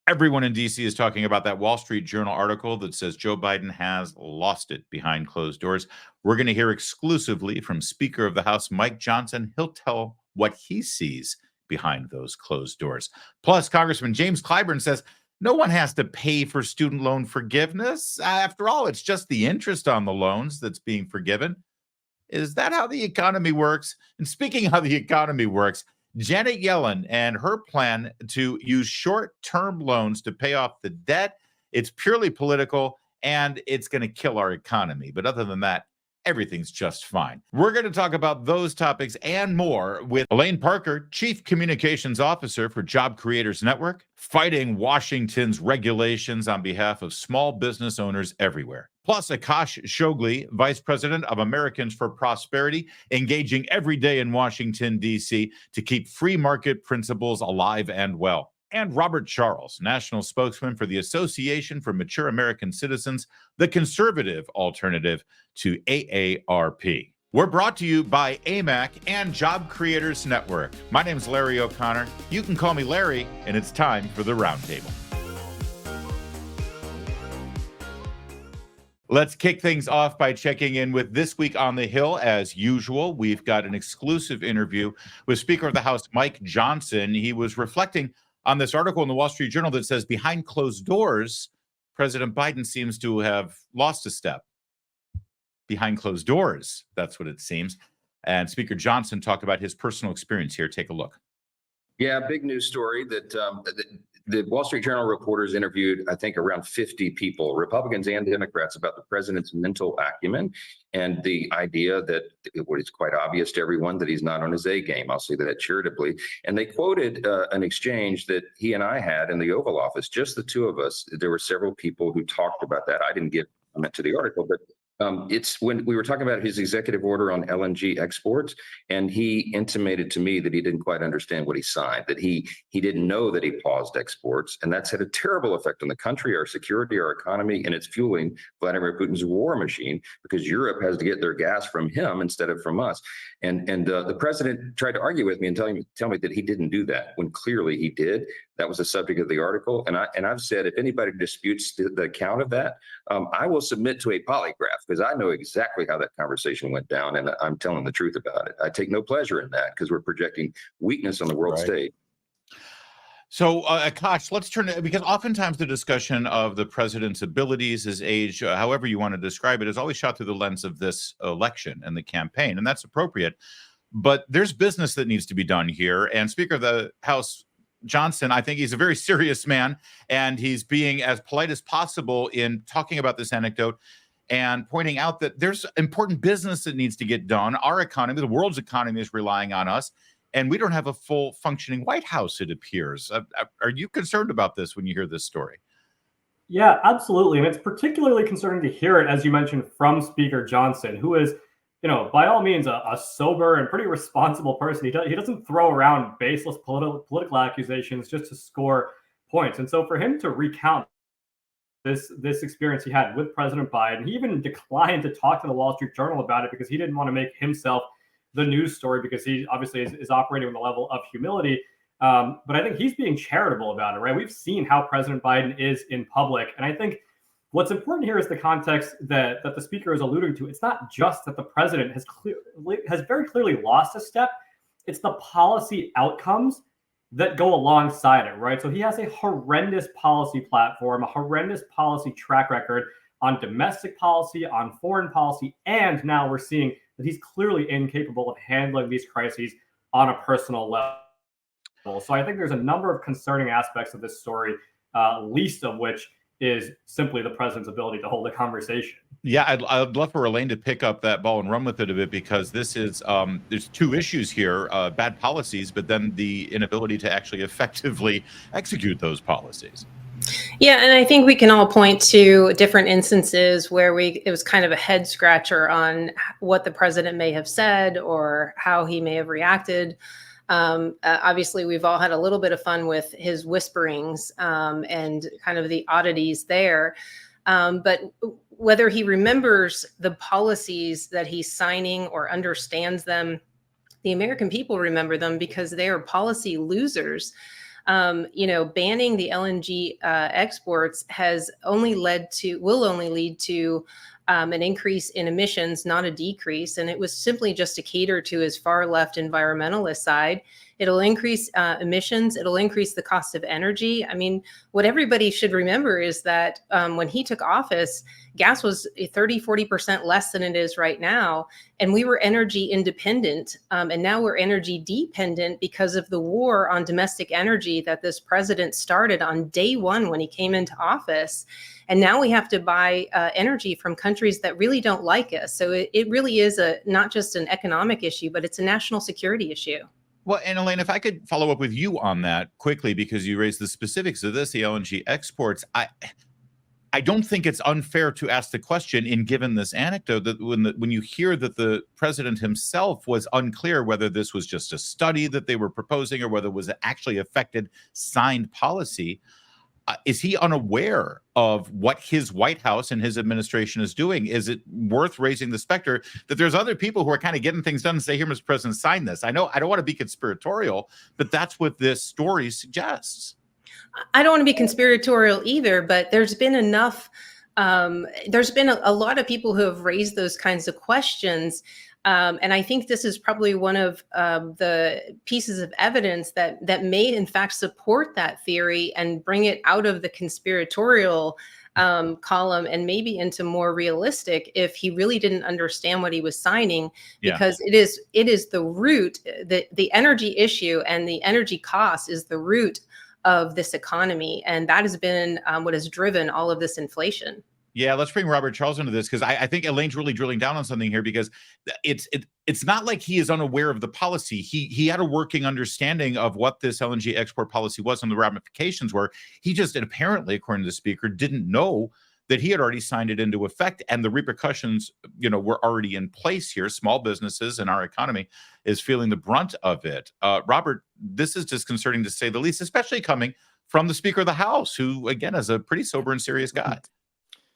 Everyone in D.C. is talking about that Wall Street Journal article that says Joe Biden has lost it behind closed doors. We're going to hear exclusively from Speaker of the House Mike Johnson. He'll tell what he sees behind those closed doors. Plus, Congressman James Clyburn says no one has to pay for student loan forgiveness. After all, it's just the interest on the loans that's being forgiven. Is that how the economy works? And speaking of how the economy works, Janet Yellen and her plan to use short-term loans to pay off the debt, it's purely political and it's going to kill our economy. But other than that, everything's just fine. We're going to talk about those topics and more with Elaine Parker, Chief Communications Officer for Job Creators Network, fighting Washington's regulations on behalf of small business owners everywhere. Plus, Akash Chougule, Vice President of Americans for Prosperity, engaging every day in Washington, D.C. to keep free market principles alive and well. And Robert Charles, National Spokesman for the Association for Mature American Citizens, the conservative alternative to AARP. We're brought to you by AMAC and Job Creators Network. My name's Larry O'Connor. You can call me Larry, and it's time for the Roundtable. Let's kick things off by checking in with This Week on the Hill. As usual, we've got an exclusive interview with Speaker of the House Mike Johnson. He was reflecting on this article in the Wall Street Journal that says behind closed doors, President Biden seems to have lost a step. Behind closed doors, that's what it seems. And Speaker Johnson talked about his personal experience here. Take a look. Yeah, big news story that the Wall Street Journal reporters interviewed, I think, around 50 people, Republicans and Democrats, about the president's mental acumen and the idea that it's quite obvious to everyone that he's not on his A game. I'll say that charitably. And they quoted an exchange that he and I had in the Oval Office, just the two of us. There were several people who talked about that. I didn't give comment to the article, but it's when we were talking about his executive order on LNG exports, and he intimated to me that he didn't quite understand what he signed, that he didn't know that he paused exports, and that's had a terrible effect on the country, our security, our economy, and it's fueling Vladimir Putin's war machine because Europe has to get their gas from him instead of from us. And the president tried to argue with me and tell me that he didn't do that when clearly he did. That was the subject of the article, and I've said if anybody disputes the account of that, I will submit to a polygraph because I know exactly how that conversation went down, and I'm telling the truth about it. I take no pleasure in that because we're projecting weakness on the world stage. So, Akash, let's turn to, because oftentimes the discussion of the president's abilities, his age, however you want to describe it, is always shot through the lens of this election and the campaign, and that's appropriate. But there's business that needs to be done here, and Speaker of the House Johnson, I think he's a very serious man, and he's being as polite as possible in talking about this anecdote and pointing out that there's important business that needs to get done. Our economy, the world's economy, is relying on us, and we don't have a full functioning White House, it appears. Are you concerned about this when you hear this story? Yeah, absolutely. And it's particularly concerning to hear it, as you mentioned, from Speaker Johnson, who is, by all means, a sober and pretty responsible person. He doesn't throw around baseless political accusations just to score points. And so for him to recount this experience he had with President Biden, he even declined to talk to the Wall Street Journal about it because he didn't want to make himself the news story, because he obviously is operating with a level of humility. But I think he's being charitable about it, right? We've seen how President Biden is in public. And I think what's important here is the context that the speaker is alluding to. It's not just that the president has very clearly lost a step. It's the policy outcomes that go alongside it, right? So he has a horrendous policy platform, a horrendous policy track record on domestic policy, on foreign policy, and now we're seeing that he's clearly incapable of handling these crises on a personal level. So I think there's a number of concerning aspects of this story, least of which is simply the president's ability to hold a conversation. Yeah, I'd love for Elaine to pick up that ball and run with it a bit, because this is there's two issues here: bad policies, but then the inability to actually effectively execute those policies. Yeah, and I think we can all point to different instances where it was kind of a head scratcher on what the president may have said or how he may have reacted. Obviously, we've all had a little bit of fun with his whisperings and kind of the oddities there. But whether he remembers the policies that he's signing or understands them, the American people remember them because they are policy losers. Banning the LNG exports will only lead to an increase in emissions, not a decrease. And it was simply just to cater to his far left environmentalist side. It'll increase emissions. It'll increase the cost of energy. I mean, what everybody should remember is that when he took office, gas was 30-40% less than it is right now. And we were energy independent. And now we're energy dependent because of the war on domestic energy that this president started on day one when he came into office. And now we have to buy energy from countries that really don't like us. So it really is not just an economic issue, but it's a national security issue. Well, and Elaine, if I could follow up with you on that quickly, because you raised the specifics of this, the LNG exports. I don't think it's unfair to ask the question, in given this anecdote, that when you hear that the president himself was unclear whether this was just a study that they were proposing or whether it was actually affected signed policy. Is he unaware of what his White House and his administration is doing? Is it worth raising the specter that there's other people who are kind of getting things done and say, here, Mr. President, sign this? I know I don't want to be conspiratorial, but that's what this story suggests. I don't want to be conspiratorial either, but there's been enough. There's been a lot of people who have raised those kinds of questions. And I think this is probably one of the pieces of evidence that may, in fact, support that theory and bring it out of the conspiratorial column and maybe into more realistic, if he really didn't understand what he was signing, because it is the root, the energy issue and the energy cost is the root of this economy. And that has been what has driven all of this inflation. Yeah, let's bring Robert Charles into this, because I think Elaine's really drilling down on something here, because it's not like he is unaware of the policy. He had a working understanding of what this LNG export policy was and the ramifications were. He just apparently, according to the speaker, didn't know that he had already signed it into effect, and the repercussions, were already in place here. Small businesses and our economy is feeling the brunt of it. Robert, this is disconcerting to say the least, especially coming from the Speaker of the House, who, again, is a pretty sober and serious guy.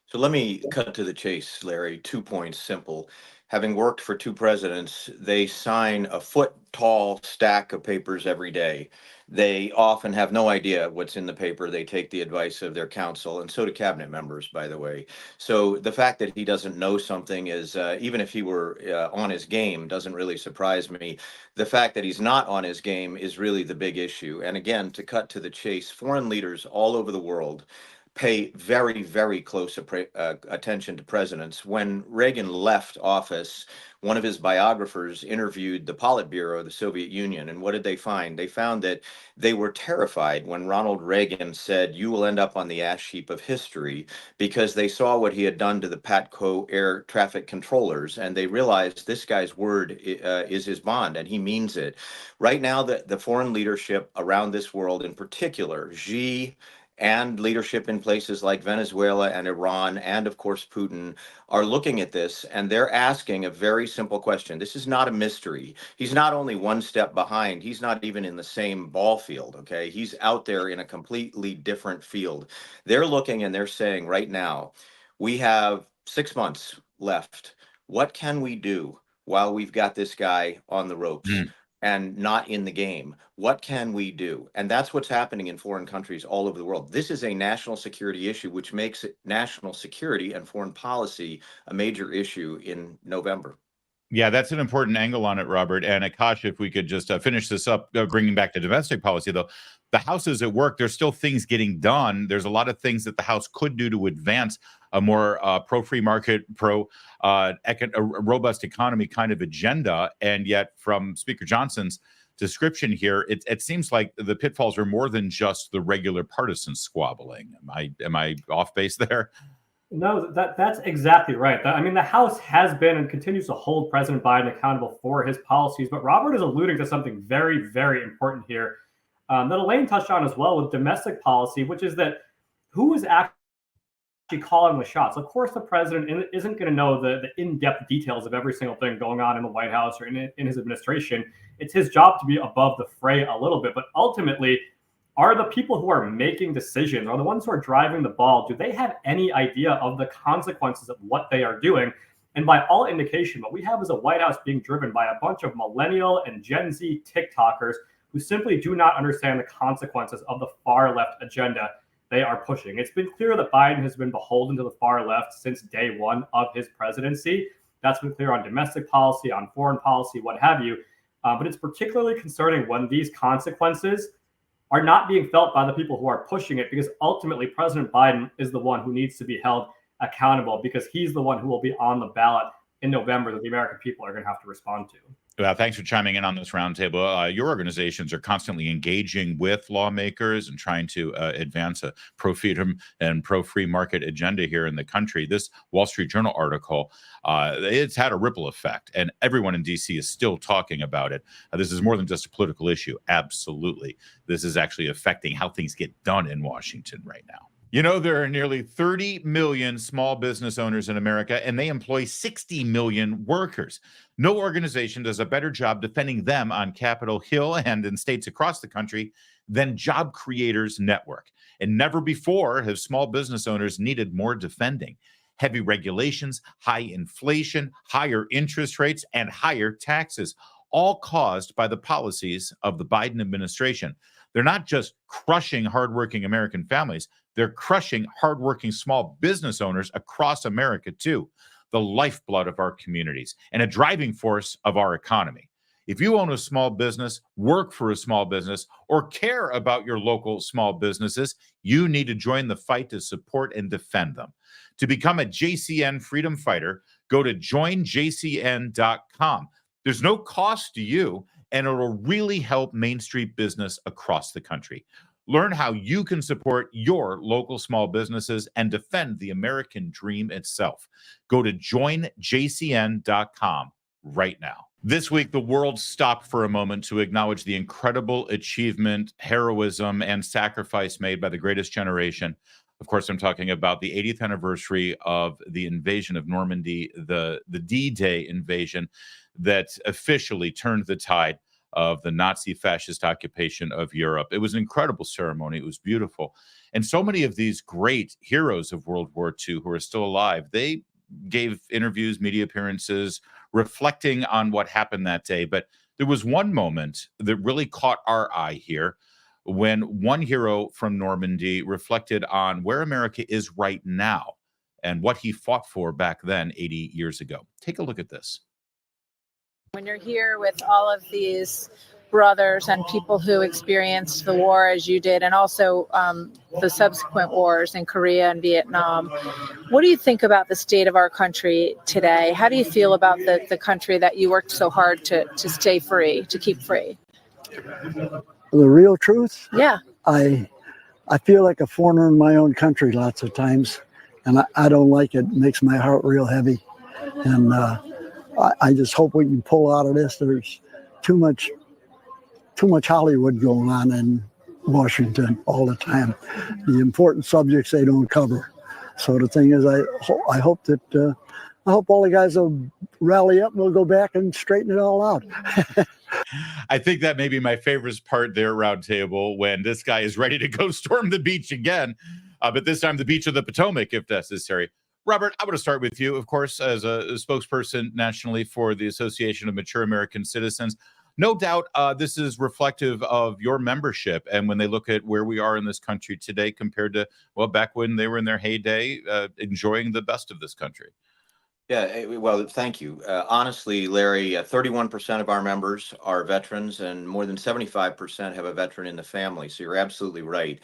So let me cut to the chase, Larry. 2 points, simple. Having worked for 2 presidents, they sign a foot-tall stack of papers every day. They often have no idea what's in the paper. They take the advice of their counsel, and so do cabinet members, by the way. So the fact that he doesn't know something is, even if he were on his game, doesn't really surprise me. The fact that he's not on his game is really the big issue. And again, to cut to the chase, foreign leaders all over the world pay very, very close attention to presidents. When Reagan left office, one of his biographers interviewed the Politburo of the Soviet Union. And what did they find? They found that they were terrified when Ronald Reagan said, "You will end up on the ash heap of history," because they saw what he had done to the PATCO air traffic controllers. And they realized this guy's word is his bond, and he means it. Right now, the foreign leadership around this world, in particular, Xi, and leadership in places like Venezuela and Iran, and of course Putin, are looking at this, and they're asking a very simple question. This is not a mystery. He's not only one step behind, he's not even in the same ball field, okay? He's out there in a completely different field. They're looking and they're saying right now, we have 6 months left. What can we do while we've got this guy on the ropes? And not in the game? What can we do? And that's what's happening in foreign countries all over the world. This is a national security issue, which makes it national security and foreign policy a major issue in November. Yeah, that's an important angle on it, Robert. And Akash, if we could just finish this up, bringing back to domestic policy, though, the House is at work. There's still things getting done. There's a lot of things that the House could do to advance a more pro-free market, robust economy kind of agenda. And yet, from Speaker Johnson's description here, it seems like the pitfalls are more than just the regular partisan squabbling. Am I off base there? No, that's exactly right. I mean, the House has been and continues to hold President Biden accountable for his policies, but Robert is alluding to something very, very important here that Elaine touched on as well with domestic policy, which is that who is actually calling the shots? Of course, the president isn't going to know the in-depth details of every single thing going on in the White House or in his administration. It's his job to be above the fray a little bit, but ultimately, are the people who are making decisions, are the ones who are driving the ball, do they have any idea of the consequences of what they are doing? And by all indication, what we have is a White House being driven by a bunch of millennial and Gen Z TikTokers who simply do not understand the consequences of the far left agenda they are pushing. It's been clear that Biden has been beholden to the far left since day one of his presidency. That's been clear on domestic policy, on foreign policy, what have you. But it's particularly concerning when these consequences are not being felt by the people who are pushing it, because ultimately President Biden is the one who needs to be held accountable, because he's the one who will be on the ballot in November that the American people are going to have to respond to. Well, thanks for chiming in on this roundtable. Your organizations are constantly engaging with lawmakers and trying to advance a pro-freedom and pro-free market agenda here in the country. This Wall Street Journal article, it's had a ripple effect, and everyone in D.C. is still talking about it. This is more than just a political issue. Absolutely. This is actually affecting how things get done in Washington right now. You know, there are nearly 30 million small business owners in America, and they employ 60 million workers. No organization does a better job defending them on Capitol Hill and in states across the country than Job Creators Network. And never before have small business owners needed more defending. Heavy regulations, high inflation, higher interest rates, and higher taxes, all caused by the policies of the Biden administration. They're not just crushing hardworking American families, they're crushing hardworking small business owners across America too, the lifeblood of our communities and a driving force of our economy. If you own a small business, work for a small business, or care about your local small businesses, you need to join the fight to support and defend them. To become a JCN freedom fighter, go to joinjcn.com. There's no cost to you, and it'll really help Main Street business across the country. Learn how you can support your local small businesses and defend the American dream itself. Go to joinjcn.com right now. This week, the world stopped for a moment to acknowledge the incredible achievement, heroism, and sacrifice made by the greatest generation. Of course, I'm talking about the 80th anniversary of the invasion of Normandy, the D-Day invasion that officially turned the tide of the Nazi fascist occupation of Europe. It was an incredible ceremony. It was beautiful. And so many of these great heroes of World War II who are still alive, they gave interviews, media appearances, reflecting on what happened that day. But there was one moment that really caught our eye here when one hero from Normandy reflected on where America is right now and what he fought for back then 80 years ago. Take a look at this. When you're here with all of these brothers and people who experienced the war as you did, and also the subsequent wars in Korea and Vietnam, what do you think about the state of our country today? How do you feel about the country that you worked so hard to stay free, to keep free? The real truth? Yeah. I feel like a foreigner in my own country lots of times, and I don't like it. It makes my heart real heavy. And I just hope we can pull out of this. There's too much Hollywood going on in Washington all the time. The important subjects they don't cover. So the thing is, I hope all the guys will rally up and we'll go back and straighten it all out. I think that may be my favorite part there, Roundtable, when this guy is ready to go storm the beach again, but this time the beach of the Potomac, if necessary. Robert, I want to start with you, of course, as a spokesperson nationally for the Association of Mature American Citizens. No doubt this is reflective of your membership. And when they look at where we are in this country today compared to, well, back when they were in their heyday, enjoying the best of this country. Yeah, well, thank you. Honestly, Larry, 31% of our members are veterans, and more than 75% have a veteran in the family. So you're absolutely right.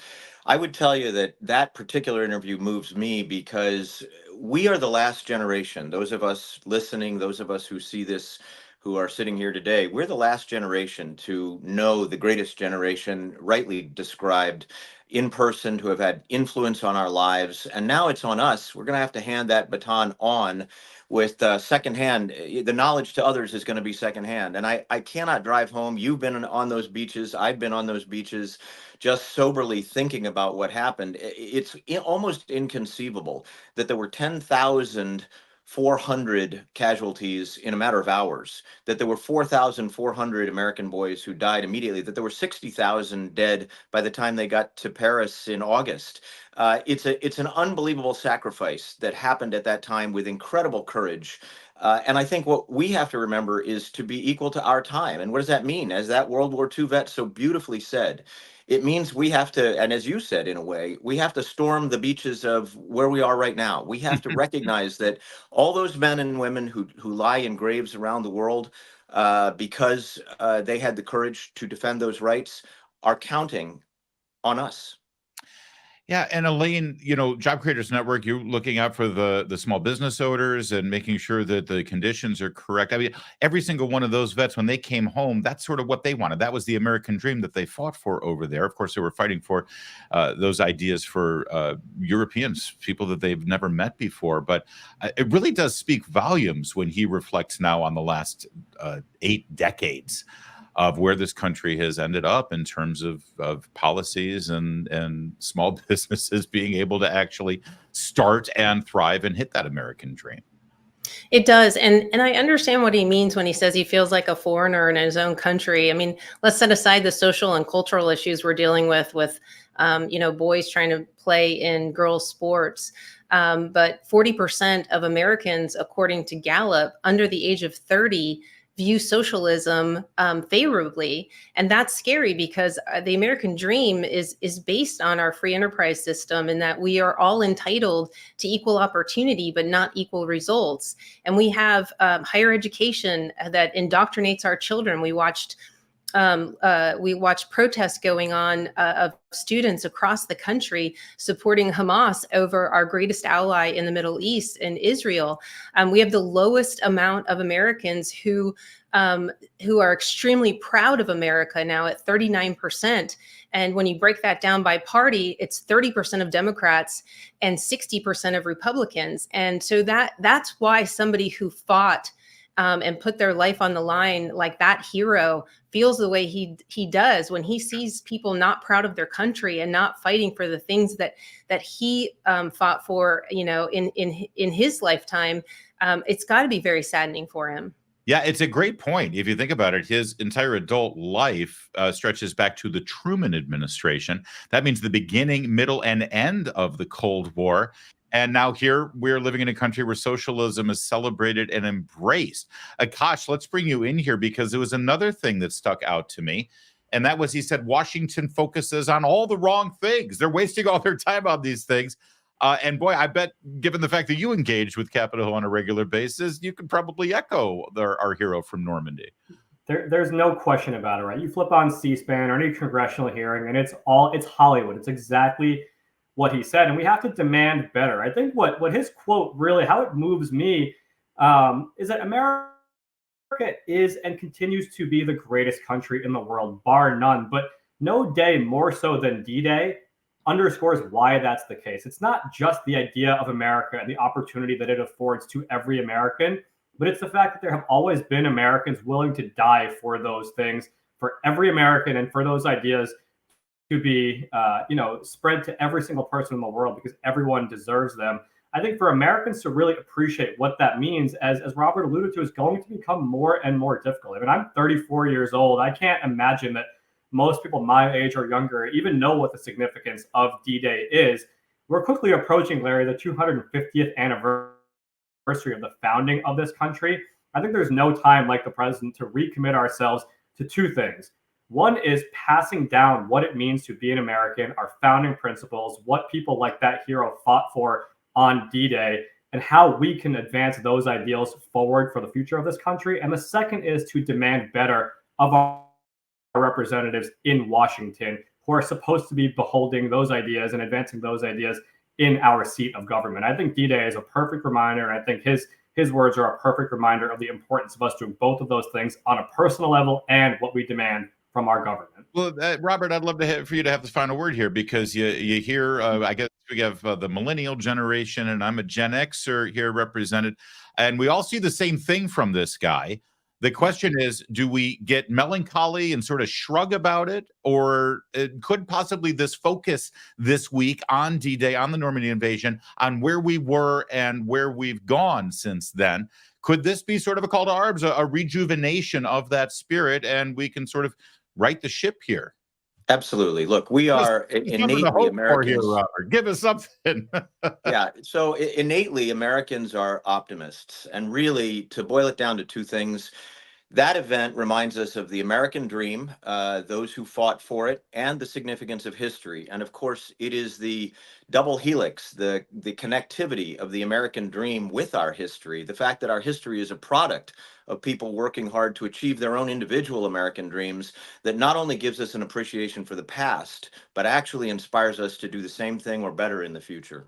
I would tell you that particular interview moves me because we are the last generation. Those of us listening, those of us who see this, who are sitting here today, we're the last generation to know the greatest generation, rightly described, in person, to have had influence on our lives. And now it's on us. We're going to have to hand that baton on with secondhand. The knowledge to others is going to be secondhand. And I cannot drive home. You've been on those beaches. I've been on those beaches, just soberly thinking about what happened. It's almost inconceivable that there were 10,400 casualties in a matter of hours, that there were 4,400 American boys who died immediately, that there were 60,000 dead by the time they got to Paris in August. It's an unbelievable sacrifice that happened at that time with incredible courage. And I think what we have to remember is to be equal to our time. And what does that mean? As that World War II vet so beautifully said, it means we have to, and as you said, in a way, we have to storm the beaches of where we are right now. We have to recognize that all those men and women who lie in graves around the world because they had the courage to defend those rights are counting on us. Yeah, and Elaine, Job Creators Network, you're looking out for the small business owners and making sure that the conditions are correct. I mean, every single one of those vets, when they came home, that's sort of what they wanted. That was the American dream that they fought for over there. Of course, they were fighting for those ideas for Europeans, people that they've never met before. But it really does speak volumes when he reflects now on the last 8 decades of where this country has ended up in terms of policies and small businesses being able to actually start and thrive and hit that American dream. It does. And I understand what he means when he says he feels like a foreigner in his own country. I mean, let's set aside the social and cultural issues we're dealing with boys trying to play in girls' sports. But 40% of Americans, according to Gallup, under the age of 30, view socialism favorably. And that's scary because the American dream is based on our free enterprise system, and that we are all entitled to equal opportunity, but not equal results. And we have higher education that indoctrinates our children. We watched protests going on of students across the country supporting Hamas over our greatest ally in the Middle East, in Israel. We have the lowest amount of Americans who are extremely proud of America now at 39%. And when you break that down by party, it's 30% of Democrats and 60% of Republicans. And so that's why somebody who fought and put their life on the line like that hero feels the way he does when he sees people not proud of their country and not fighting for the things that he fought for, in his lifetime. It's got to be very saddening for him. Yeah, it's a great point. If you think about it, his entire adult life stretches back to the Truman administration. That means the beginning, middle, and end of the Cold War. And now here we're living in a country where socialism is celebrated and embraced. Akash, let's bring you in here because it was another thing that stuck out to me. And that was, he said, Washington focuses on all the wrong things. They're wasting all their time on these things. And boy, I bet given the fact that you engage with Capitol Hill on a regular basis, you could probably echo our hero from Normandy. There's no question about it, right? You flip on C-SPAN or any congressional hearing and it's Hollywood. It's exactly what he said, and we have to demand better. I think what his quote really, how it moves me, is that America is and continues to be the greatest country in the world, bar none. But no day more so than D-Day underscores why that's the case. It's not just the idea of America and the opportunity that it affords to every American, but it's the fact that there have always been Americans willing to die for those things, for every American, and for those ideas to be, spread to every single person in the world because everyone deserves them. I think for Americans to really appreciate what that means, as Robert alluded to, is going to become more and more difficult. I mean, I'm 34 years old. I can't imagine that most people my age or younger even know what the significance of D-Day is. We're quickly approaching, Larry, the 250th anniversary of the founding of this country. I think there's no time like the present to recommit ourselves to two things. One is passing down what it means to be an American, our founding principles, what people like that hero fought for on D-Day, and how we can advance those ideals forward for the future of this country. And the second is to demand better of our representatives in Washington, who are supposed to be beholding those ideas and advancing those ideas in our seat of government. I think D-Day is a perfect reminder, and I think his words are a perfect reminder of the importance of us doing both of those things on a personal level and what we demand from our government. Well, Robert, I'd love for you to have the final word here because you hear, I guess we have the millennial generation, and I'm a Gen Xer here represented, and we all see the same thing from this guy. The question is, do we get melancholy and sort of shrug about it, or could possibly this focus this week on D-Day, on the Normandy invasion, on where we were and where we've gone since then? Could this be sort of a call to arms, a rejuvenation of that spirit, and we can sort of right the ship here? Absolutely. Look, we are Something to innately hope for here, Americans. Robert. Give us something. Yeah. So innately, Americans are optimists. And really, to boil it down to two things, that event reminds us of the American dream, those who fought for it, and the significance of history. And of course, it is the double helix, the connectivity of the American dream with our history, the fact that our history is a product of people working hard to achieve their own individual American dreams, that not only gives us an appreciation for the past, but actually inspires us to do the same thing or better in the future.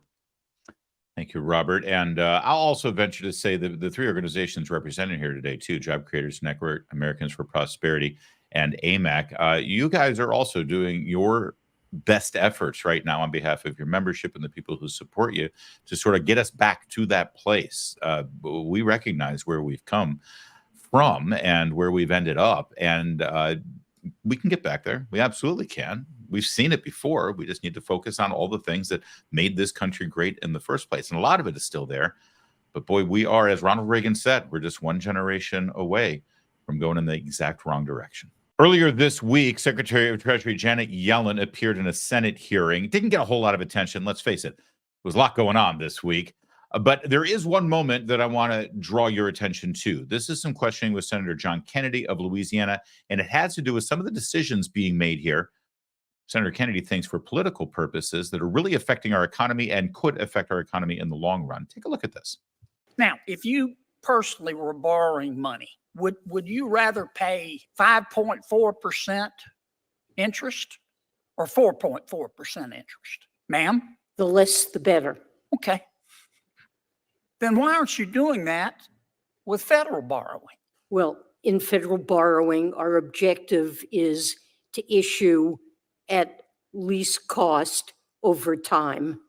Thank you, Robert. And I'll also venture to say that the three organizations represented here today, too, Job Creators Network, Americans for Prosperity, and AMAC, you guys are also doing your best efforts right now on behalf of your membership and the people who support you to sort of get us back to that place. We recognize where we've come from and where we've ended up, and we can get back there. We absolutely can. We've seen it before. We just need to focus on all the things that made this country great in the first place. And a lot of it is still there. But boy, we are, as Ronald Reagan said, we're just one generation away from going in the exact wrong direction. Earlier this week, Secretary of Treasury Janet Yellen appeared in a Senate hearing. Didn't get a whole lot of attention. Let's face it. There was a lot going on this week. But there is one moment that I want to draw your attention to. This is some questioning with Senator John Kennedy of Louisiana, and it has to do with some of the decisions being made here. Senator Kennedy thinks for political purposes that are really affecting our economy and could affect our economy in the long run. Take a look at this. Now, if you personally were borrowing money, would you rather pay 5.4% interest or 4.4% interest? Ma'am? The less, the better. Okay. Then why aren't you doing that with federal borrowing? Well, in federal borrowing, our objective is to issue at least cost over time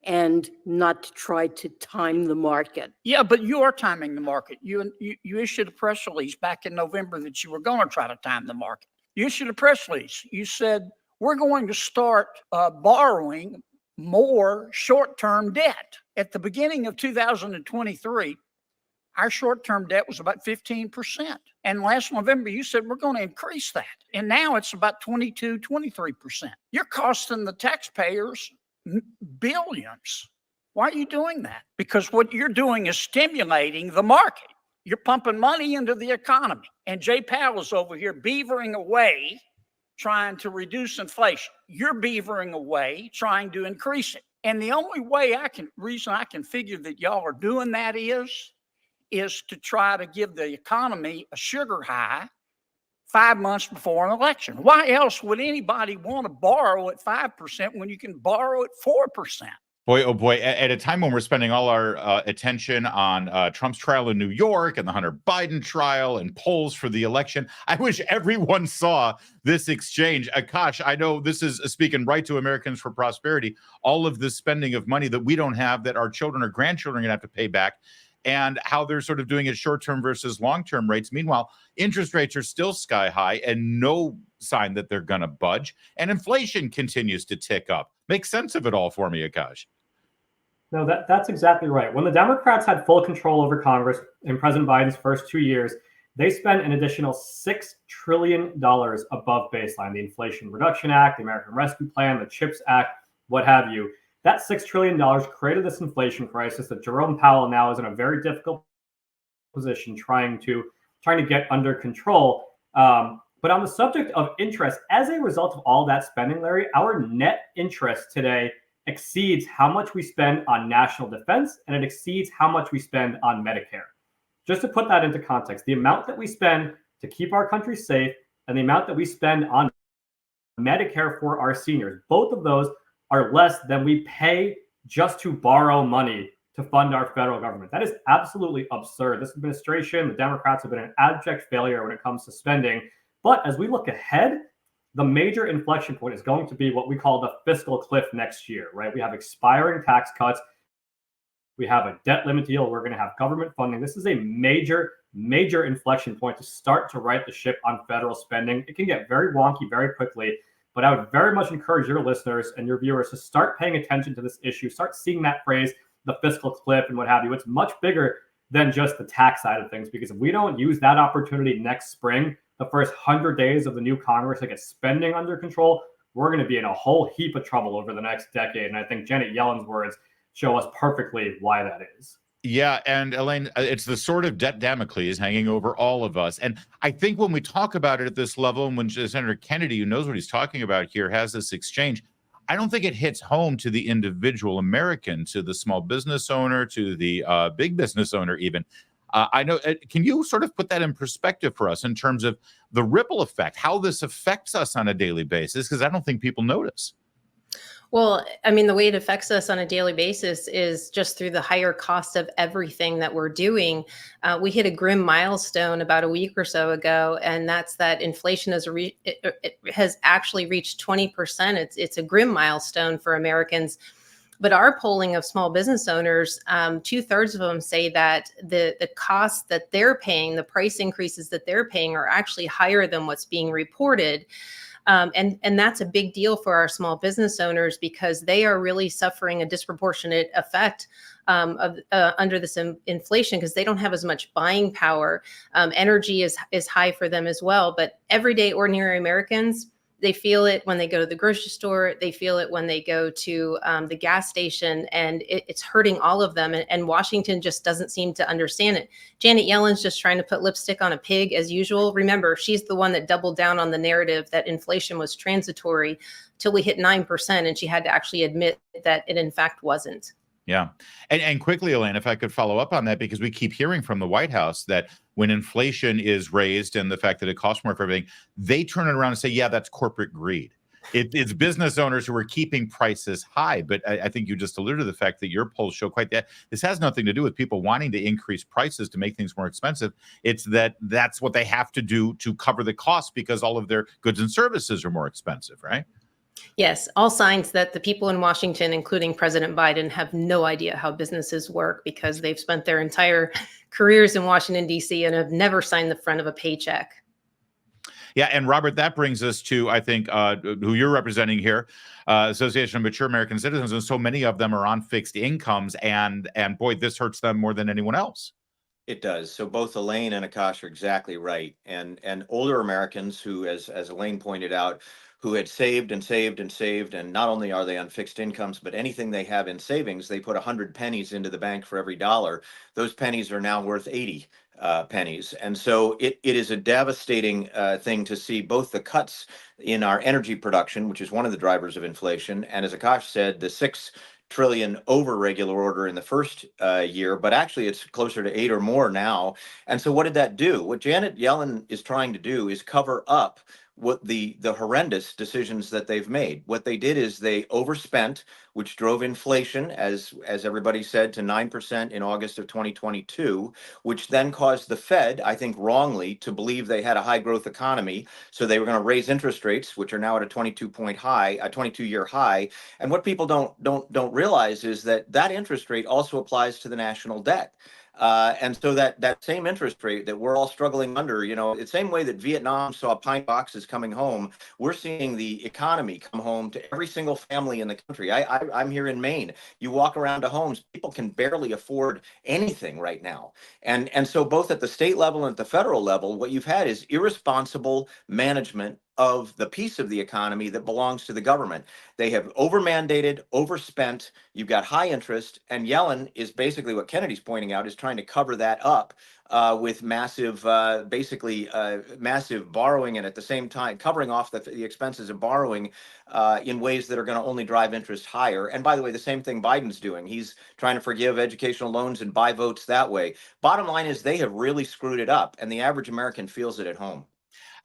and not to try to time the market. Yeah, but you are timing the market. You issued a press release back in November that you were going to try to time the market. You issued a press release. You said, we're going to start borrowing more short-term debt. At the beginning of 2023, our short-term debt was about 15%. And last November, you said we're going to increase that. And now it's about 22, 23%. You're costing the taxpayers billions. Why are you doing that? Because what you're doing is stimulating the market. You're pumping money into the economy. And Jay Powell's over here beavering away, trying to reduce inflation. You're beavering away, trying to increase it. And the only way reason I can figure that y'all are doing that is to try to give the economy a sugar high 5 months before an election. Why else would anybody want to borrow at 5% when you can borrow at 4%? Boy, oh boy, at a time when we're spending all our attention on Trump's trial in New York and the Hunter Biden trial and polls for the election, I wish everyone saw this exchange. Akash, I know this is speaking right to Americans for Prosperity, all of this spending of money that we don't have, that our children or grandchildren are going to have to pay back, and how they're sort of doing it short-term versus long-term rates. Meanwhile, interest rates are still sky high and no sign that they're going to budge, and inflation continues to tick up. Make sense of it all for me, Akash. No, that's exactly right. When the Democrats had full control over Congress in President Biden's first 2 years, they spent an additional $6 trillion above baseline. The Inflation Reduction Act, the American Rescue Plan, the CHIPS Act, what have you. That $6 trillion created this inflation crisis that Jerome Powell now is in a very difficult position trying to get under control. But on the subject of interest, as a result of all that spending, Larry, our net interest today exceeds how much we spend on national defense, and it exceeds how much we spend on Medicare. Just to put that into context, the amount that we spend to keep our country safe and the amount that we spend on Medicare for our seniors, both of those are less than we pay just to borrow money to fund our federal government. That is absolutely absurd. This administration, the Democrats, have been an abject failure when it comes to spending. But as we look ahead, the major inflection point is going to be what we call the fiscal cliff next year, right? We have expiring tax cuts. We have a debt limit deal. We're going to have government funding. This is a major inflection point to start to right the ship on federal spending. It can get very wonky very quickly, but I would very much encourage your listeners and your viewers to start paying attention to this issue, start seeing that phrase, the fiscal cliff and what have you. It's much bigger than just the tax side of things, because if we don't use that opportunity next spring, the first 100 days of the new Congress to get spending under control, we're going to be in a whole heap of trouble over the next decade. And I think Janet Yellen's words show us perfectly why that is. Yeah, and Elaine, it's the sword of Damocles hanging over all of us. And I think when we talk about it at this level, and when Senator Kennedy, who knows what he's talking about here, has this exchange, I don't think it hits home to the individual American, to the small business owner, to the big business owner even. I know, can you sort of put that in perspective for us in terms of the ripple effect, how this affects us on a daily basis? Because I don't think people notice. Well, I mean, the way it affects us on a daily basis is just through the higher cost of everything that we're doing. We hit a grim milestone about a week or so ago, and that's that inflation has actually reached 20%. It's a grim milestone for Americans. But our polling of small business owners, 2/3 of them say that the costs that they're paying, the price increases that they're paying, are actually higher than what's being reported. And that's a big deal for our small business owners because they are really suffering a disproportionate effect under this inflation because they don't have as much buying power. Energy is high for them as well. But everyday ordinary Americans, they feel it when they go to the grocery store. They feel it when they go to the gas station, and it's hurting all of them. And Washington just doesn't seem to understand it. Janet Yellen's just trying to put lipstick on a pig as usual. Remember, she's the one that doubled down on the narrative that inflation was transitory till we hit 9%, and she had to actually admit that it in fact wasn't. Yeah. And quickly, Elaine, if I could follow up on that, because we keep hearing from the White House that when inflation is raised and the fact that it costs more for everything, they turn it around and say, yeah, that's corporate greed. It's business owners who are keeping prices high. But I think you just alluded to the fact that your polls show quite that. This has nothing to do with people wanting to increase prices to make things more expensive. It's that's what they have to do to cover the cost because all of their goods and services are more expensive, right? Yes, all signs that the people in Washington, including President Biden, have no idea how businesses work because they've spent their entire careers in Washington, D.C. and have never signed the front of a paycheck. Yeah, and Robert, that brings us to, I think, who you're representing here, Association of Mature American Citizens, and so many of them are on fixed incomes, and boy, this hurts them more than anyone else. It does. So both Elaine and Akash are exactly right. And older Americans who, as Elaine pointed out, who had saved and saved and saved, and not only are they on fixed incomes, but anything they have in savings, they put 100 pennies into the bank for every dollar. Those pennies are now worth 80 pennies. And so it is a devastating thing to see both the cuts in our energy production, which is one of the drivers of inflation, and as Akash said, the $6 trillion over regular order in the first year, but actually it's closer to 8 or more now. And so what did that do? What Janet Yellen is trying to do is cover up what the horrendous decisions that they've made. What they did is they overspent, which drove inflation, as everybody said, to 9% in August of 2022, which then caused the Fed, I think wrongly, to believe they had a high growth economy. So they were going to raise interest rates, which are now at a 22-year high. And what people don't realize is that interest rate also applies to the national debt. And so that same interest rate that we're all struggling under, the same way that Vietnam saw pine boxes coming home, we're seeing the economy come home to every single family in the country. I'm here in Maine. You walk around to homes, people can barely afford anything right now. And so both at the state level and at the federal level, what you've had is irresponsible management of the piece of the economy that belongs to the government. They have over-mandated, overspent, you've got high interest, and Yellen is basically what Kennedy's pointing out, is trying to cover that up with massive, massive borrowing, and at the same time covering off the expenses of borrowing in ways that are going to only drive interest higher. And by the way, the same thing Biden's doing. He's trying to forgive educational loans and buy votes that way. Bottom line is they have really screwed it up, and the average American feels it at home.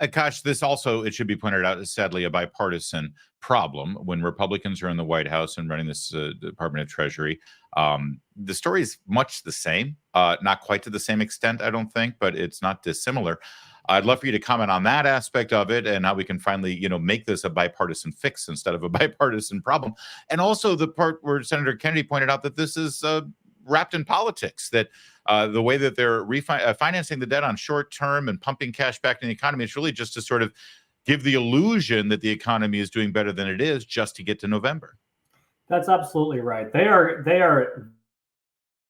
Akash, this also, it should be pointed out, is sadly a bipartisan problem. When Republicans are in the White House and running this Department of Treasury, the story is much the same, not quite to the same extent, I don't think, but it's not dissimilar. I'd love for you to comment on that aspect of it and how we can finally, make this a bipartisan fix instead of a bipartisan problem. And also the part where Senator Kennedy pointed out that this is wrapped in politics, that the way that they're financing the debt on short term and pumping cash back in the economy, it's really just to sort of give the illusion that the economy is doing better than it is just to get to November. That's absolutely right. They are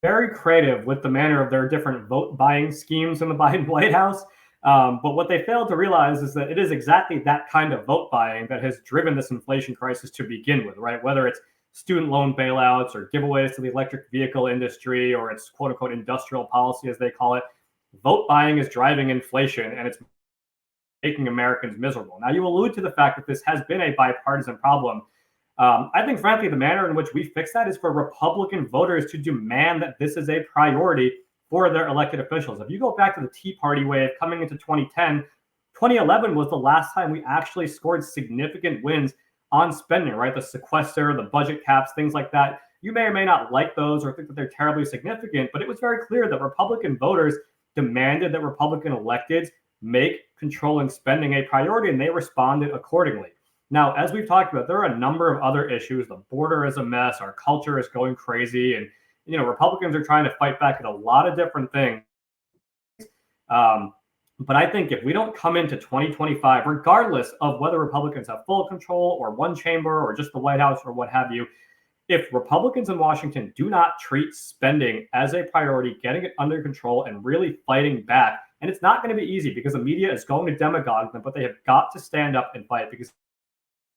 very creative with the manner of their different vote buying schemes in the Biden White House. But what they failed to realize is that it is exactly that kind of vote buying that has driven this inflation crisis to begin with, right? Whether it's student loan bailouts or giveaways to the electric vehicle industry, or it's quote unquote industrial policy, as they call it, vote buying is driving inflation, and it's making Americans miserable. Now, you allude to the fact that this has been a bipartisan problem. I think, frankly, the manner in which we fix that is for Republican voters to demand that this is a priority for their elected officials. If you go back to the Tea Party wave coming into 2010, 2011 was the last time we actually scored significant wins on spending, right? The sequester, the budget caps, things like that. You may or may not like those or think that they're terribly significant, but it was very clear that Republican voters demanded that Republican electeds make controlling spending a priority, and they responded accordingly. Now, as we've talked about, there are a number of other issues. The border is a mess. Our culture is going crazy. And, you know, Republicans are trying to fight back at a lot of different things. But I think if we don't come into 2025, regardless of whether Republicans have full control or one chamber or just the White House or what have you, if Republicans in Washington do not treat spending as a priority, getting it under control and really fighting back, and it's not going to be easy because the media is going to demagogue them, but they have got to stand up and fight, because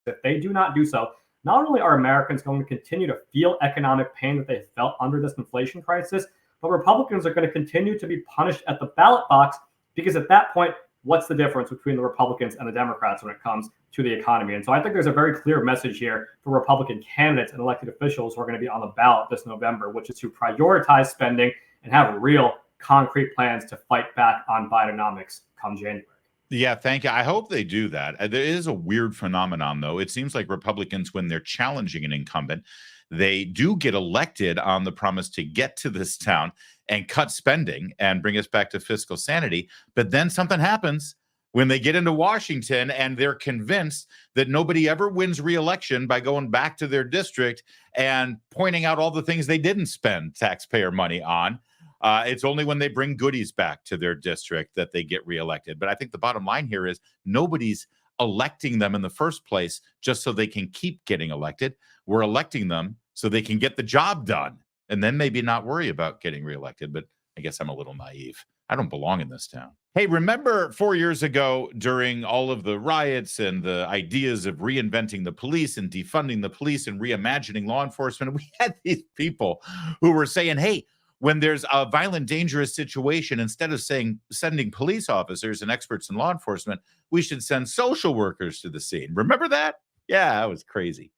if they do not do so, not only are Americans going to continue to feel economic pain that they have felt under this inflation crisis, but Republicans are going to continue to be punished at the ballot box, because at that point, what's the difference between the Republicans and the Democrats when it comes to the economy? And so I think there's a very clear message here for Republican candidates and elected officials who are going to be on the ballot this November, which is to prioritize spending and have real concrete plans to fight back on Bidenomics come January. Yeah, thank you. I hope they do that. There is a weird phenomenon, though. It seems like Republicans, when they're challenging an incumbent, they do get elected on the promise to get to this town and cut spending and bring us back to fiscal sanity. But then something happens when they get into Washington and they're convinced that nobody ever wins re-election by going back to their district and pointing out all the things they didn't spend taxpayer money on. It's only when they bring goodies back to their district that they get reelected. But I think the bottom line here is nobody's electing them in the first place just so they can keep getting elected. We're electing them so they can get the job done and then maybe not worry about getting reelected. But I guess I'm a little naive. I don't belong in this town. Hey, remember 4 years ago during all of the riots and the ideas of reinventing the police and defunding the police and reimagining law enforcement, we had these people who were saying, hey, when there's a violent, dangerous situation, instead of sending police officers and experts in law enforcement, we should send social workers to the scene. Remember that? Yeah, that was crazy.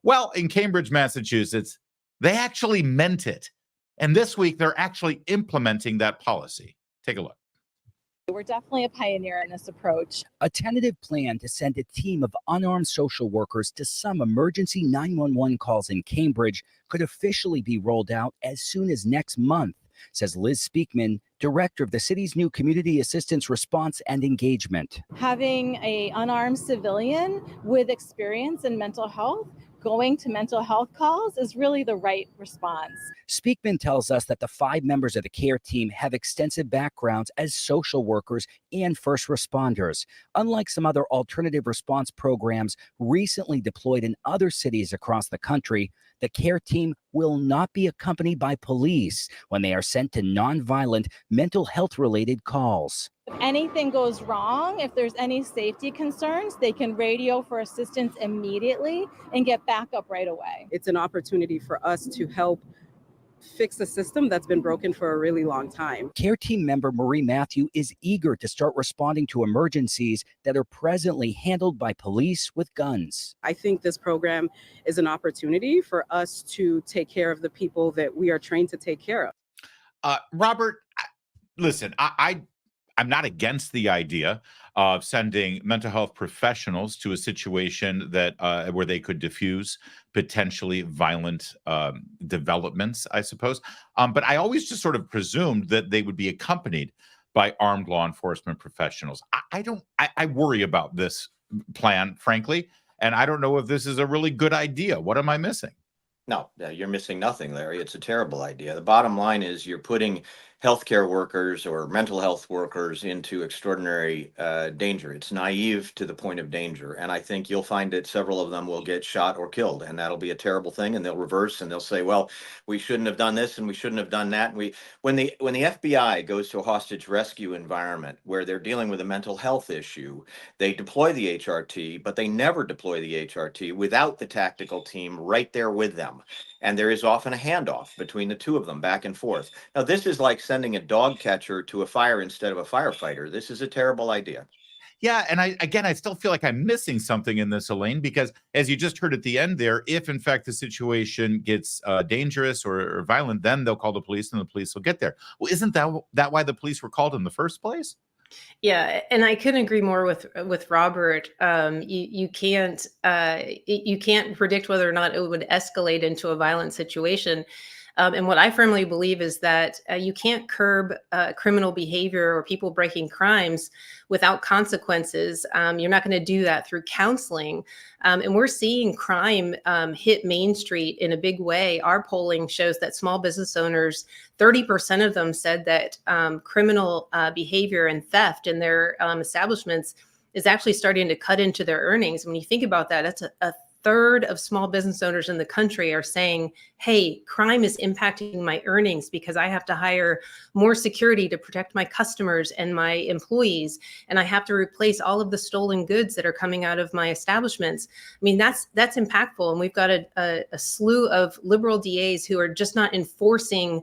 Well, in Cambridge, Massachusetts, they actually meant it. And this week, they're actually implementing that policy. Take a look. We're definitely a pioneer in this approach. A tentative plan to send a team of unarmed social workers to some emergency 911 calls in Cambridge could officially be rolled out as soon as next month, says Liz Spokesman, director of the city's new Community Assistance Response and Engagement. Having an unarmed civilian with experience in mental health going to mental health calls is really the right response. Spokesman tells us that the 5 members of the CARE team have extensive backgrounds as social workers and first responders. Unlike some other alternative response programs recently deployed in other cities across the country, the CARE team will not be accompanied by police when they are sent to nonviolent mental health-related calls. If anything goes wrong, if there's any safety concerns, they can radio for assistance immediately and get backup right away. It's an opportunity for us to help fix a system that's been broken for a really long time. CARE team member Marie Matthew is eager to start responding to emergencies that are presently handled by police with guns. I think this program is an opportunity for us to take care of the people that we are trained to take care of. Robert, listen, I'm not against the idea of sending mental health professionals to a situation that where they could diffuse potentially violent developments, I suppose. But I always just sort of presumed that they would be accompanied by armed law enforcement professionals. I worry about this plan, frankly, and I don't know if this is a really good idea. What am I missing? No, you're missing nothing, Larry. It's a terrible idea. The bottom line is you're putting healthcare workers or mental health workers into extraordinary danger. It's naive to the point of danger. And I think you'll find that several of them will get shot or killed, and that'll be a terrible thing. And they'll reverse and they'll say, well, we shouldn't have done this and we shouldn't have done that. And when the FBI goes to a hostage rescue environment where they're dealing with a mental health issue, they deploy the HRT, but they never deploy the HRT without the tactical team right there with them. And there is often a handoff between the two of them back and forth. Now, this is like sending a dog catcher to a fire instead of a firefighter. This is a terrible idea. Yeah, and I still feel like I'm missing something in this, Elaine, because as you just heard at the end there, if in fact the situation gets dangerous or violent, then they'll call the police and the police will get there. Well, isn't that why the police were called in the first place? Yeah, and I couldn't agree more with Robert. You can't predict whether or not it would escalate into a violent situation. And what I firmly believe is that you can't curb criminal behavior or people breaking crimes without consequences. You're not going to do that through counseling. And we're seeing crime hit Main Street in a big way. Our polling shows that small business owners, 30% of them said that criminal behavior and theft in their establishments is actually starting to cut into their earnings. When you think about that, that's a third of small business owners in the country are saying, hey, crime is impacting my earnings because I have to hire more security to protect my customers and my employees. And I have to replace all of the stolen goods that are coming out of my establishments. I mean, that's impactful. And we've got a slew of liberal DAs who are just not enforcing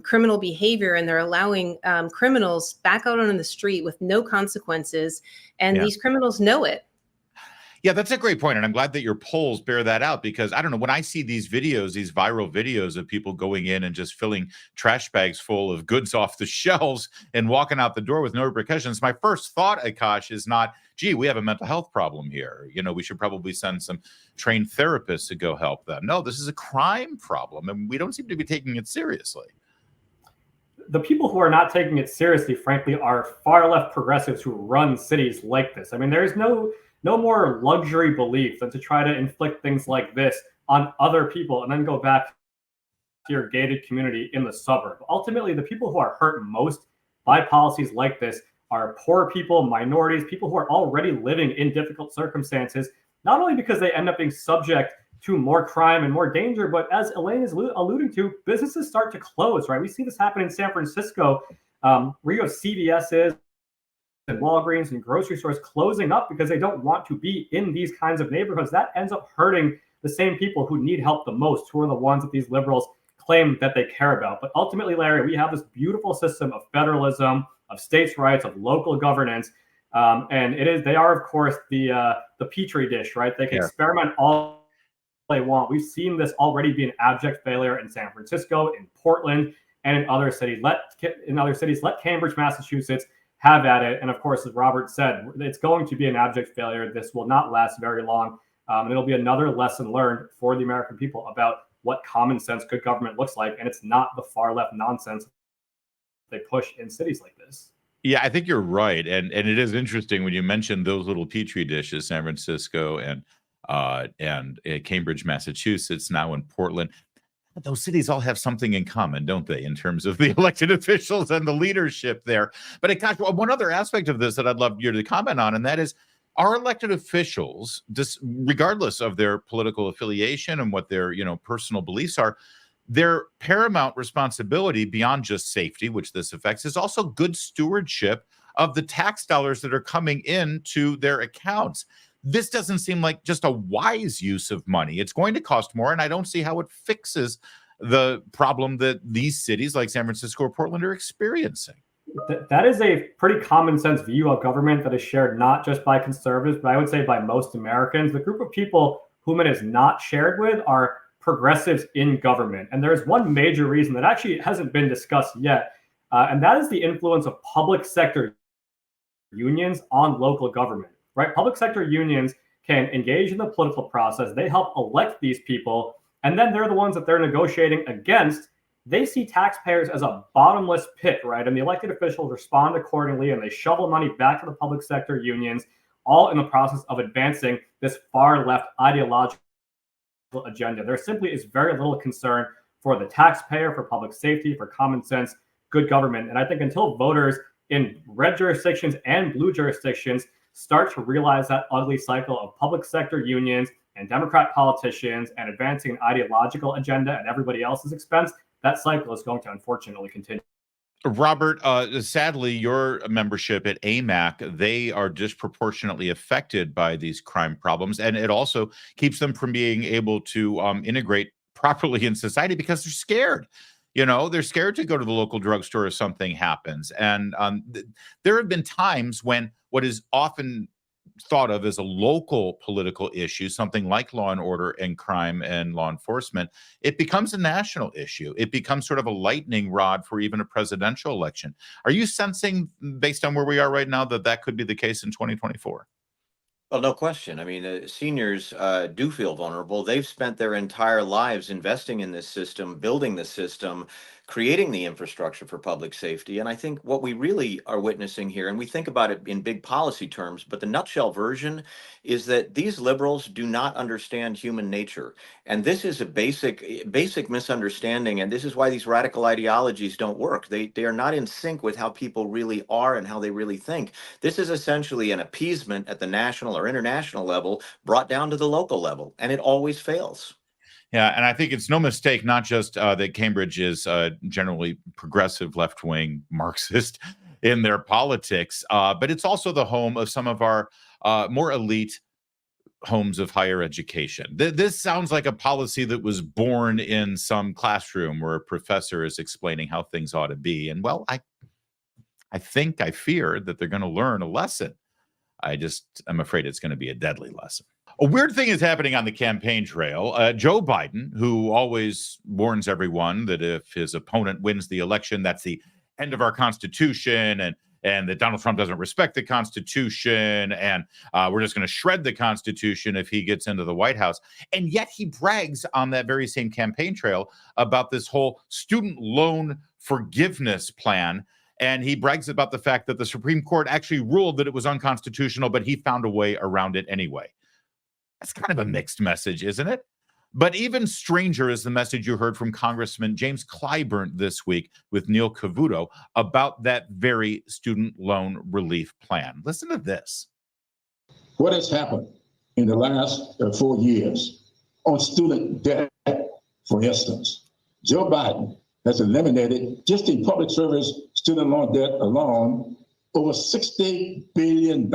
criminal behavior, and they're allowing criminals back out on the street with no consequences. And these criminals know it. Yeah, that's a great point. And I'm glad that your polls bear that out, because I don't know, when I see these videos, these viral videos of people going in and just filling trash bags full of goods off the shelves and walking out the door with no repercussions, my first thought, Akash, is not, gee, we have a mental health problem here. You know, we should probably send some trained therapists to go help them. No, this is a crime problem, and we don't seem to be taking it seriously. The people who are not taking it seriously, frankly, are far left progressives who run cities like this. I mean, there's no more luxury belief than to try to inflict things like this on other people and then go back to your gated community in the suburb. Ultimately, the people who are hurt most by policies like this are poor people, minorities, people who are already living in difficult circumstances, not only because they end up being subject to more crime and more danger, but as Elaine is alluding to, businesses start to close, right? We see this happen in San Francisco, where you have CVS's and Walgreens and grocery stores closing up because they don't want to be in these kinds of neighborhoods. That ends up hurting the same people who need help the most, who are the ones that these liberals claim that they care about. But ultimately, Larry, we have this beautiful system of federalism, of states' rights, of local governance. And they are, of course, the petri dish, right? They can experiment all they want. We've seen this already be an abject failure in San Francisco, in Portland, and in other cities. Let Cambridge, Massachusetts have at it. And of course, as Robert said, it's going to be an abject failure. This will not last very long. And it'll be another lesson learned for the American people about what common sense good government looks like. And it's not the far left nonsense they push in cities like this. Yeah, I think you're right. And it is interesting when you mentioned those little petri dishes, San Francisco and Cambridge, Massachusetts, now in Portland. Those cities all have something in common, don't they, in terms of the elected officials and the leadership there. But Akash, one other aspect of this that I'd love you to comment on, and that is, our elected officials, regardless of their political affiliation and what their personal beliefs are, their paramount responsibility beyond just safety, which this affects, is also good stewardship of the tax dollars that are coming into their accounts. This doesn't seem like just a wise use of money. It's going to cost more, and I don't see how it fixes the problem that these cities like San Francisco or Portland are experiencing. That is a pretty common sense view of government that is shared not just by conservatives, but I would say by most Americans. The group of people whom it is not shared with are progressives in government. And there's one major reason that actually hasn't been discussed yet, and that is the influence of public sector unions on local government. Right? Public sector unions can engage in the political process. They help elect these people, and then they're the ones that they're negotiating against. They see taxpayers as a bottomless pit, right? And the elected officials respond accordingly, and they shovel money back to the public sector unions, all in the process of advancing this far left ideological agenda. There simply is very little concern for the taxpayer, for public safety, for common sense good government. And I think until voters in red jurisdictions and blue jurisdictions start to realize that ugly cycle of public sector unions and Democrat politicians and advancing an ideological agenda at everybody else's expense, that cycle is going to unfortunately continue. Robert, sadly, your membership at AMAC, they are disproportionately affected by these crime problems, and it also keeps them from being able to integrate properly in society because they're scared. You know, they're scared to go to the local drugstore if something happens. And there have been times when what is often thought of as a local political issue, something like law and order and crime and law enforcement, it becomes a national issue. It becomes sort of a lightning rod for even a presidential election. Are you sensing, based on where we are right now, that that could be the case in 2024? Well, no question. I mean, seniors do feel vulnerable. They've spent their entire lives investing in this system, building the system, creating the infrastructure for public safety. And I think what we really are witnessing here, and we think about it in big policy terms, but the nutshell version is that these liberals do not understand human nature. And this is a basic misunderstanding. And this is why these radical ideologies don't work. They are not in sync with how people really are and how they really think. This is essentially an appeasement at the national or international level brought down to the local level, and it always fails. Yeah, and I think it's no mistake, not just that Cambridge is generally progressive, left-wing, Marxist in their politics, but it's also the home of some of our more elite homes of higher education. This sounds like a policy that was born in some classroom where a professor is explaining how things ought to be. And well, I fear that they're going to learn a lesson. I'm afraid it's going to be a deadly lesson. A weird thing is happening on the campaign trail. Joe Biden, who always warns everyone that if his opponent wins the election, that's the end of our Constitution, and that Donald Trump doesn't respect the Constitution, and we're just going to shred the Constitution if he gets into the White House. And yet he brags on that very same campaign trail about this whole student loan forgiveness plan. And he brags about the fact that the Supreme Court actually ruled that it was unconstitutional, but he found a way around it anyway. That's kind of a mixed message, isn't it? But even stranger is the message you heard from Congressman James Clyburn this week with Neil Cavuto about that very student loan relief plan. Listen to this. What has happened in the last 4 years on student debt, for instance? Joe Biden has eliminated, just in public service student loan debt alone, over $60 billion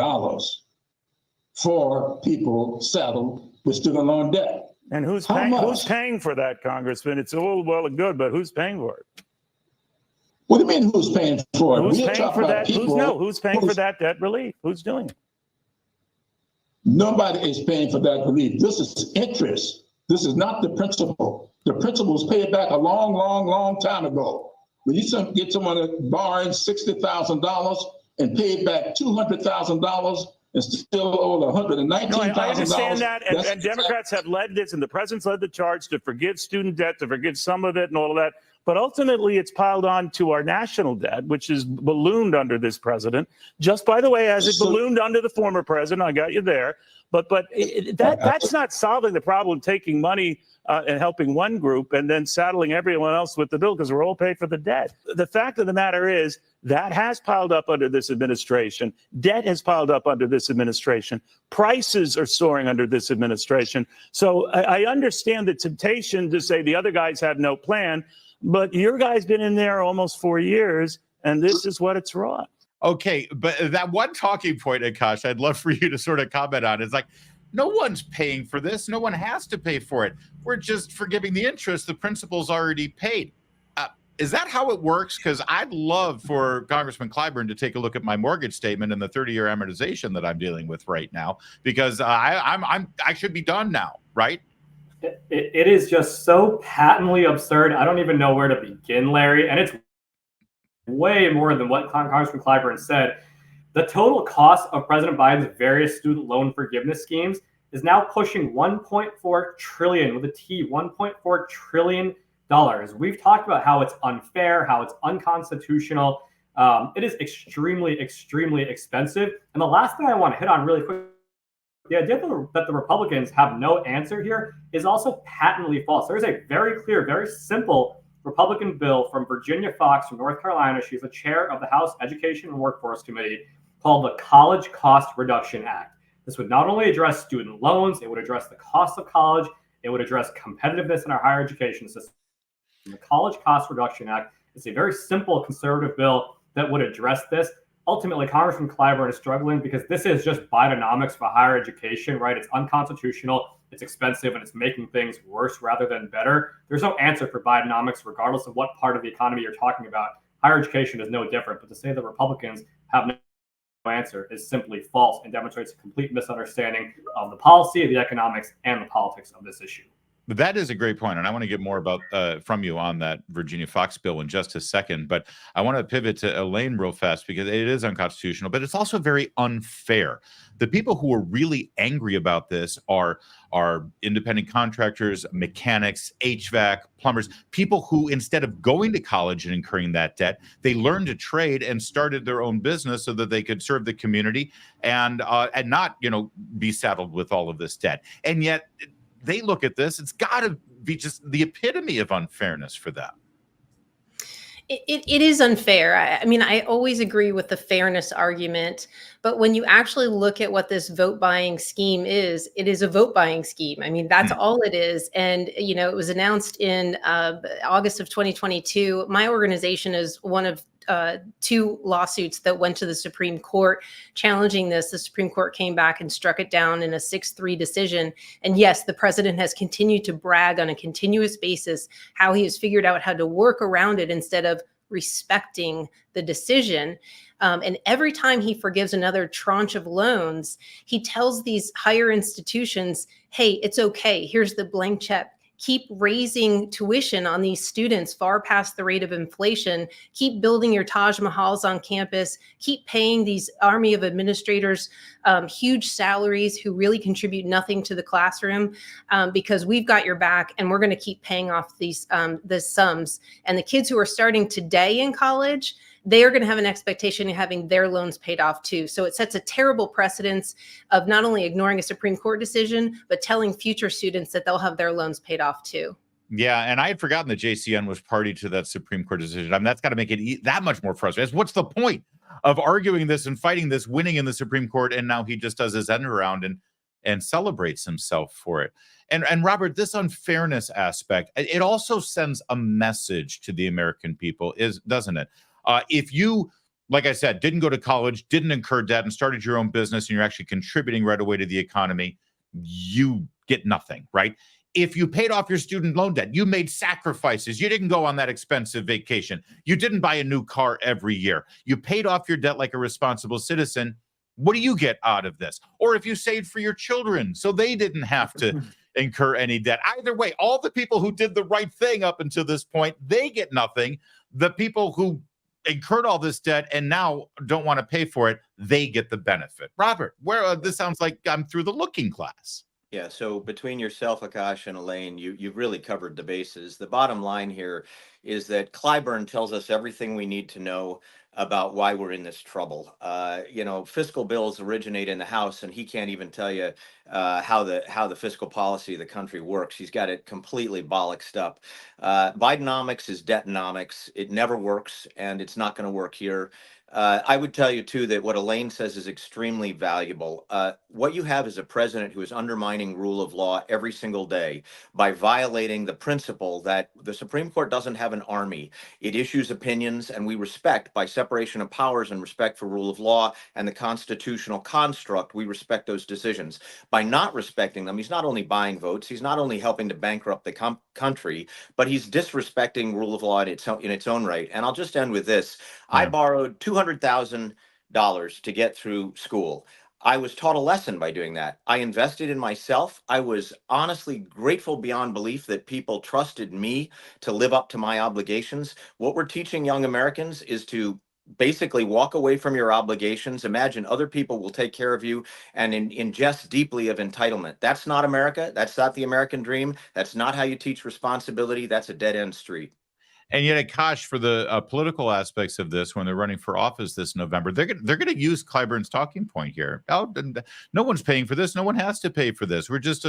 for people saddled with student loan debt. And who's paying for that, Congressman? It's all well and good, but who's paying for it? What do you mean who's paying for it? Who's paying for that? Who's paying for that debt relief? Who's doing it? Nobody is paying for that relief. This is interest. This is not the principal. The principal was paid back a long, long, long time ago. When you get someone borrowing $60,000 and paid back $200,000 and still owe $119,000. No, I understand that, and Democrats have led this, and the president's led the charge to forgive student debt, to forgive some of it and all of that. But ultimately, it's piled on to our national debt, which is ballooned under this president. Just by the way, as it ballooned under the former president, I got you there. But that's not solving the problem, taking money and helping one group and then saddling everyone else with the bill because we're all paid for the debt. The fact of the matter is that has piled up under this administration. Debt has piled up under this administration. Prices are soaring under this administration. So I understand the temptation to say the other guys have no plan, but your guy's been in there almost 4 years, and this is what it's wrought. Okay, but that one talking point, Akash, I'd love for you to sort of comment on. It's like, no one's paying for this. No one has to pay for it. We're just forgiving the interest. The principal's already paid. Is that how it works? Because I'd love for Congressman Clyburn to take a look at my mortgage statement and the 30-year amortization that I'm dealing with right now, because I should be done now, right? It is just so patently absurd. I don't even know where to begin, Larry. And it's way more than what Congressman Clyburn said. The total cost of President Biden's various student loan forgiveness schemes is now pushing $1.4 trillion with a T, $1.4 trillion. We've talked about how it's unfair, how it's unconstitutional. It is extremely, extremely expensive. And the last thing I want to hit on really quick, the idea that the Republicans have no answer here is also patently false. There's a very clear, very simple Republican bill from Virginia Fox from North Carolina. She's the chair of the House Education and Workforce Committee, called the College Cost Reduction Act. This would not only address student loans, it would address the cost of college, it would address competitiveness in our higher education system. The College Cost Reduction Act is a very simple conservative bill that would address this. Ultimately, Congressman Clyburn is struggling because this is just Bidenomics for higher education, right? It's unconstitutional, it's expensive, and it's making things worse rather than better. There's no answer for Bidenomics, regardless of what part of the economy you're talking about. Higher education is no different, but to say that Republicans have no answer is simply false and demonstrates a complete misunderstanding of the policy, the economics, and the politics of this issue. But that is a great point, and I want to get more about from you on that Virginia Fox bill in just a second. But I want to pivot to Elaine real fast because it is unconstitutional, but it's also very unfair. The people who are really angry about this are independent contractors, mechanics, HVAC, plumbers, people who, instead of going to college and incurring that debt, they learned a trade and started their own business so that they could serve the community and not, be saddled with all of this debt. And yet they look at this, it's got to be just the epitome of unfairness for them. It is unfair. I mean, I always agree with the fairness argument, but when you actually look at what this vote buying scheme is, it is a vote buying scheme. I mean, that's all it is. And, it was announced in August of 2022. My organization is one of 2 lawsuits that went to the Supreme Court challenging this. The Supreme Court came back and struck it down in a 6-3 decision. And yes, the president has continued to brag on a continuous basis how he has figured out how to work around it instead of respecting the decision. And every time he forgives another tranche of loans, he tells these higher institutions, hey, it's okay. Here's the blank check. Keep raising tuition on these students far past the rate of inflation. Keep building your Taj Mahals on campus. Keep paying these army of administrators huge salaries who really contribute nothing to the classroom because we've got your back and we're going to keep paying off these the sums. And the kids who are starting today in college, they are going to have an expectation of having their loans paid off too. So it sets a terrible precedence of not only ignoring a Supreme Court decision, but telling future students that they'll have their loans paid off too. Yeah, and I had forgotten that JCN was party to that Supreme Court decision. I mean, that's got to make it that much more frustrating. What's the point of arguing this and fighting this, winning in the Supreme Court, and now he just does his end around and celebrates himself for it. And Robert, this unfairness aspect, it also sends a message to the American people, doesn't it? If you, like I said, didn't go to college, didn't incur debt, and started your own business, and you're actually contributing right away to the economy, you get nothing, right? If you paid off your student loan debt, you made sacrifices, you didn't go on that expensive vacation, you didn't buy a new car every year, you paid off your debt like a responsible citizen, what do you get out of this? Or if you saved for your children so they didn't have to incur any debt. Either way, all the people who did the right thing up until this point, they get nothing. The people who incurred all this debt and now don't want to pay for it, they get the benefit. Robert, this sounds like I'm through the looking glass. Yeah, so between yourself, Akash, and Elaine, you've really covered the bases. The bottom line here is that Clyburn tells us everything we need to know about why we're in this trouble. Fiscal bills originate in the House, and he can't even tell you how the fiscal policy of the country works. He's got it completely bollocksed up. Bidenomics is debtonomics. It never works, and it's not going to work here. I would tell you, too, that what Elaine says is extremely valuable. What you have is a president who is undermining rule of law every single day by violating the principle that the Supreme Court doesn't have an army. It issues opinions, and we respect, by separation of powers and respect for rule of law and the constitutional construct, we respect those decisions. By not respecting them, he's not only buying votes, he's not only helping to bankrupt the country, but he's disrespecting rule of law in its own right. And I'll just end with this. I borrowed $200,000 to get through school. I was taught a lesson by doing that. I invested in myself. I was honestly grateful beyond belief that people trusted me to live up to my obligations. What we're teaching young Americans is to basically walk away from your obligations. Imagine other people will take care of you and ingest deeply of entitlement. That's not America. That's not the American dream. That's not how you teach responsibility. That's a dead end street. And yet, Akash, for the political aspects of this, when they're running for office this November, they're going to use Clyburn's talking point here. Oh, no one's paying for this. No one has to pay for this. We're just,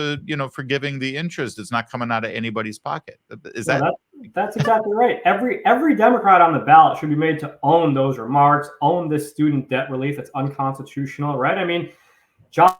forgiving the interest. It's not coming out of anybody's pocket. Is that? That's exactly right. Every Democrat on the ballot should be made to own those remarks, own this student debt relief that's unconstitutional, right? I mean, John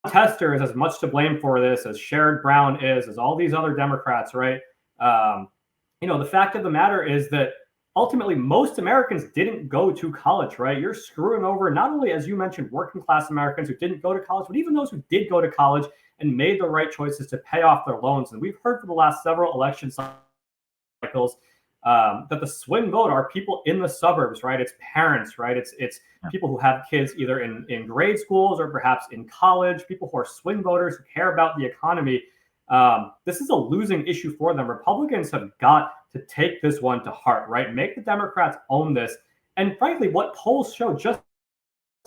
Tester is as much to blame for this as Sherrod Brown is, as all these other Democrats, right? The fact of the matter is that ultimately most Americans didn't go to college, right? You're screwing over not only, as you mentioned, working class Americans who didn't go to college, but even those who did go to college and made the right choices to pay off their loans. And we've heard for the last several election cycles that the swing vote are people in the suburbs, right? It's parents, right? It's people who have kids either in grade schools or perhaps in college, people who are swing voters who care about the economy. This is a losing issue for them. Republicans have got to take this one to heart, right? Make the Democrats own this. And frankly, what polls show just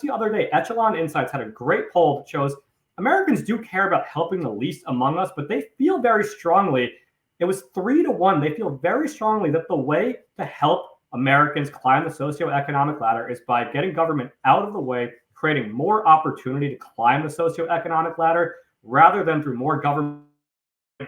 the other day, Echelon Insights had a great poll that shows Americans do care about helping the least among us, but they feel very strongly, it was 3-1. They feel very strongly that the way to help Americans climb the socioeconomic ladder is by getting government out of the way, creating more opportunity to climb the socioeconomic ladder, rather than through more government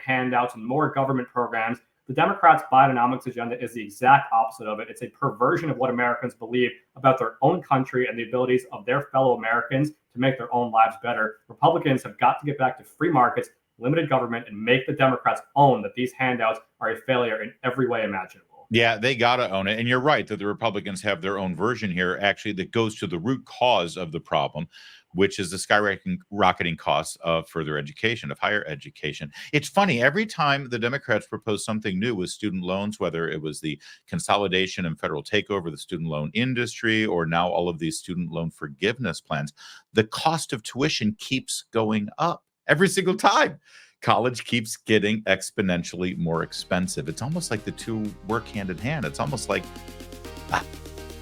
handouts and more government programs. The Democrats' Bidenomics agenda is the exact opposite of it. It's a perversion of what Americans believe about their own country and the abilities of their fellow Americans to make their own lives better. Republicans have got to get back to free markets, limited government, and make the Democrats own that these handouts are a failure in every way imaginable. Yeah, they got to own it. And you're right that the Republicans have their own version here, actually, that goes to the root cause of the problem, which is the skyrocketing costs of further education, of higher education. It's funny, every time the Democrats propose something new with student loans, whether it was the consolidation and federal takeover of the student loan industry, or now all of these student loan forgiveness plans, the cost of tuition keeps going up every single time. College keeps getting exponentially more expensive. It's almost like the two work hand in hand. It's almost like,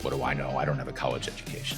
what do I know? I don't have a college education.